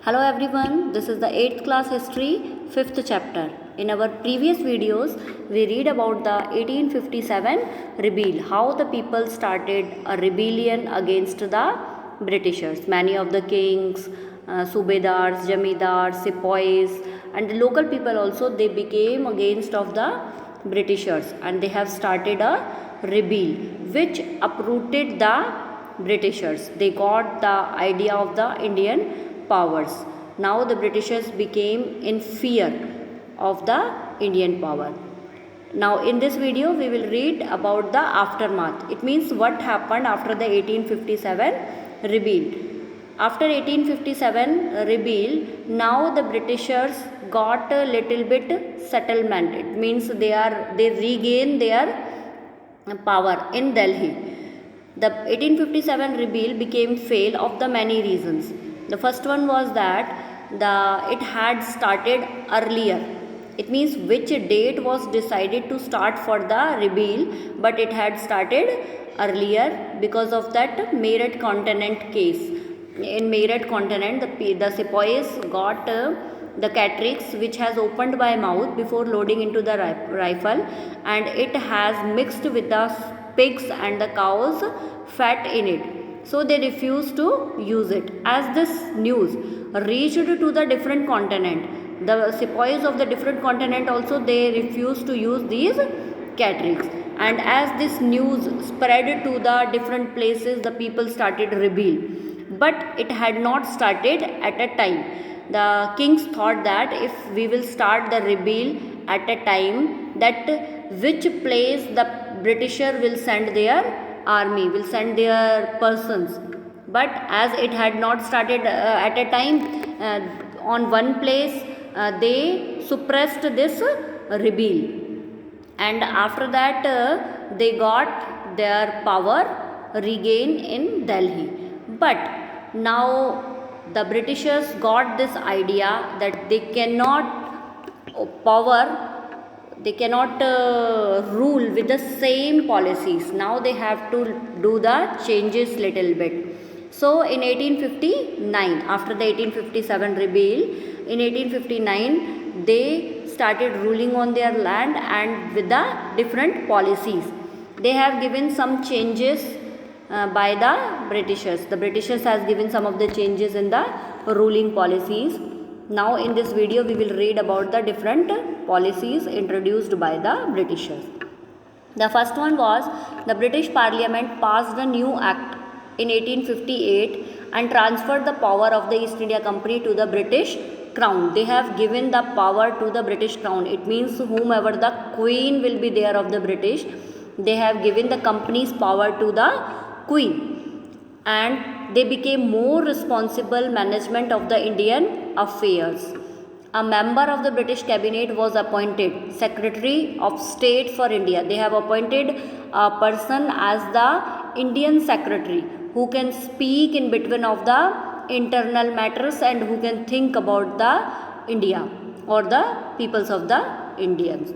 Hello everyone, this is the 8th class history 5th chapter. In our previous videos, we read about the 1857 rebellion, how the people started a rebellion against the Britishers. Many of the kings, subedars, jamidars, sepoys and the local people also, they became against of the Britishers and they have started a rebellion which uprooted the Britishers. They got the idea of the Indian powers. Now the Britishers became in fear of the Indian power. Now in this video we will read about the aftermath. It means what happened after the 1857 rebellion. After 1857 rebellion, now the Britishers got a little bit settlement. It means they regain their power in Delhi. The 1857 rebellion became fail of the many reasons. The first one was that it had started earlier. It means which date was decided to start for the rebellion, but it had started earlier because of that Meerut Cantonment case. In Meerut Cantonment, the sepoys got the cartridge which has opened by mouth before loading into the rifle, and it has mixed with the pigs and the cows fat in it, so they refused to use it. As this news reached to the different continent, the sepoys of the different continent also, they refused to use these cartridges, and as this news spread to the different places, the people started rebel, but it had not started at a time. The kings thought that if we will start the rebellion at a time, that which place the Britisher will send their army, will send their persons. But as it had not started at a time, on one place they suppressed this rebellion, and after that they got their power regained in Delhi. But now the Britishers got this idea that they cannot rule with the same policies. Now they have to do the changes little bit. So in 1859, after the 1857 rebellion, in 1859 they started ruling on their land and with the different policies. They have given some changes by the Britishers. The Britishers has given some of the changes in the ruling policies. Now in this video we will read about the different policies introduced by the Britishers. The first one was the British Parliament passed a new act in 1858 and transferred the power of the East India Company to the British Crown. They have given the power to the British Crown. It means whomever the Queen will be there of the British, they have given the company's power to the Queen, and they became more responsible management of the Indian affairs. A member of the British cabinet was appointed Secretary of State for India. They have appointed a person as the Indian Secretary who can speak in between of the internal matters and who can think about the India or the peoples of the Indians.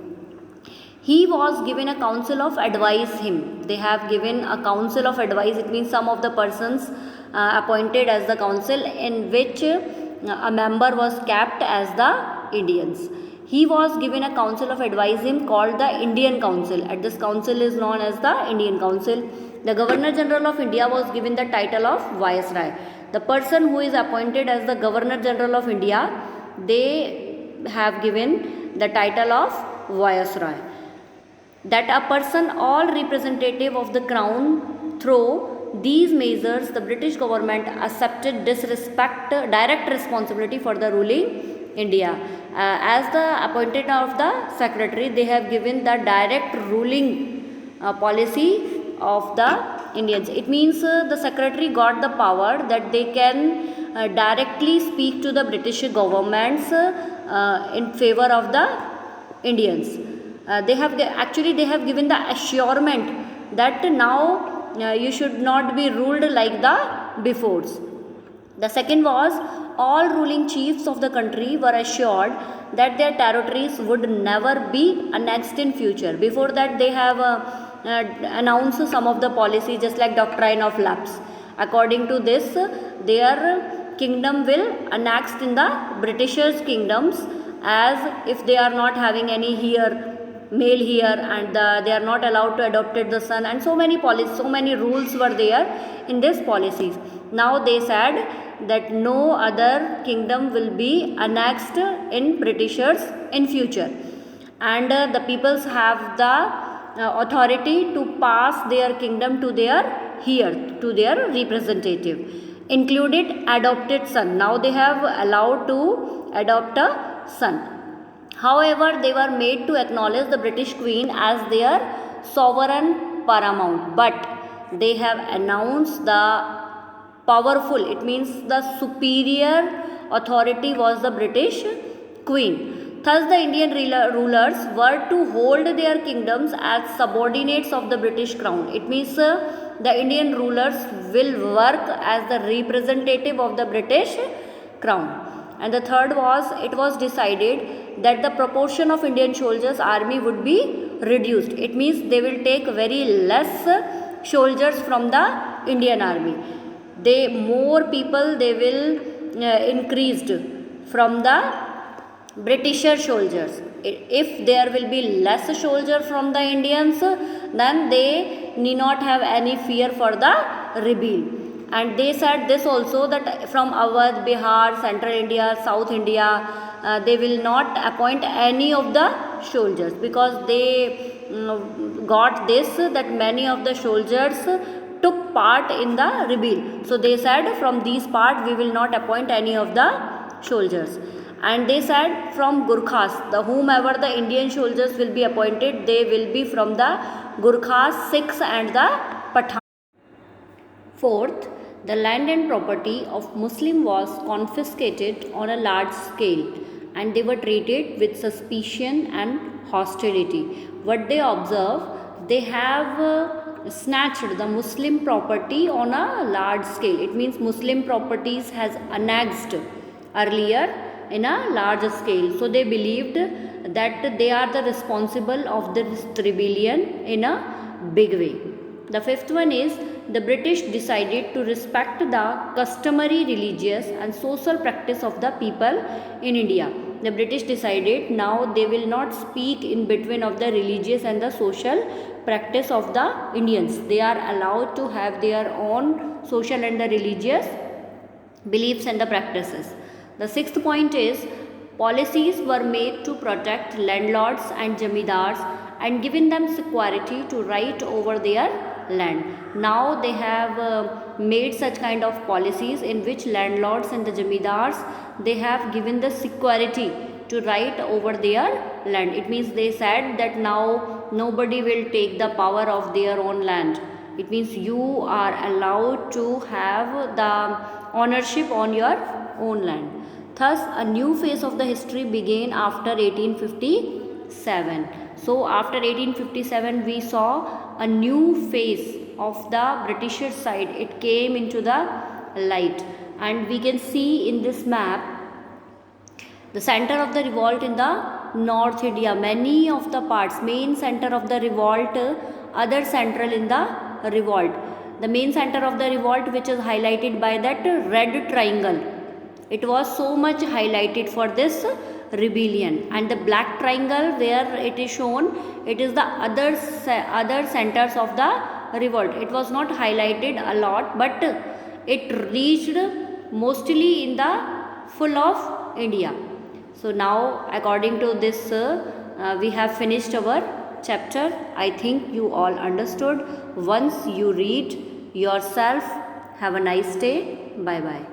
He was given a council of advice him. They have given a council of advice. It means some of the persons appointed as the council, in which a member was kept as the Indians. He was given a council of advice him called the Indian Council. And this council is known as the Indian Council. The Governor General of India was given the title of Viceroy. The person who is appointed as the Governor General of India, they have given the title of Viceroy. That a person all representative of the crown. Through these measures, the British government accepted direct responsibility for the ruling India. As the appointed of the secretary, they have given the direct ruling policy of the Indians. It means the secretary got the power that they can directly speak to the British governments in favor of the Indians. They have given the assurement that now you should not be ruled like the befores. The second was all ruling chiefs of the country were assured that their territories would never be annexed in future. Before that they have announced some of the policies, just like doctrine of lapse. According to this, their kingdom will annexed in the Britishers' kingdoms, as if they are not having any male here, and they are not allowed to adopt the son, and so many rules were there in these policies. Now they said that no other kingdom will be annexed in Britishers in future, and the peoples have the authority to pass their kingdom to their representative, included adopted son. Now they have allowed to adopt a son. However, they were made to acknowledge the British Queen as their sovereign paramount, but they have announced the powerful, it means the superior authority was the British Queen. Thus, the Indian rulers were to hold their kingdoms as subordinates of the British crown. It means the Indian rulers will work as the representative of the British crown. And the third was, it was decided that the proportion of Indian soldiers army would be reduced. It means they will take very less soldiers from the Indian army. More people they will increased from the Britisher soldiers. If there will be less soldiers from the Indians, then they need not have any fear for the rebel. And they said this also, that from Awadh, Bihar, Central India, South India, they will not appoint any of the soldiers, because they got this, that many of the soldiers took part in the rebel. So they said, from these part we will not appoint any of the soldiers. And they said, from Gurkhas, whomever the Indian soldiers will be appointed, they will be from the Gurkhas, Sikhs and the Pathan. Fourth, the land and property of Muslim was confiscated on a large scale, and they were treated with suspicion and hostility. What they observe, they have snatched the Muslim property on a large scale. It means Muslim properties has annexed earlier in a large scale. So they believed that they are the responsible of this rebellion in a big way. The fifth one is, the British decided to respect the customary religious and social practice of the people in India. The British decided now they will not speak in between of the religious and the social practice of the Indians. They are allowed to have their own social and the religious beliefs and the practices. The sixth point is, policies were made to protect landlords and jamidars and giving them security to right over their land. Now they have made such kind of policies in which landlords and the jamidars, they have given the security to right over their land. It means they said that now nobody will take the power of their own land. It means you are allowed to have the ownership on your own land. Thus, a new phase of the history began after 1857. So, after 1857, we saw a new phase of the Britisher side. It came into the light, and we can see in this map the center of the revolt in the North India. Many of the parts, main center of the revolt, other central in the revolt. The main center of the revolt, which is highlighted by that red triangle. It was so much highlighted for this rebellion, and the black triangle where it is shown, it is the other centers of the revolt. It was not highlighted a lot, but it reached mostly in the full of India. So now, according to this, we have finished our chapter. I think you all understood. Once you read yourself, have a nice day. Bye bye.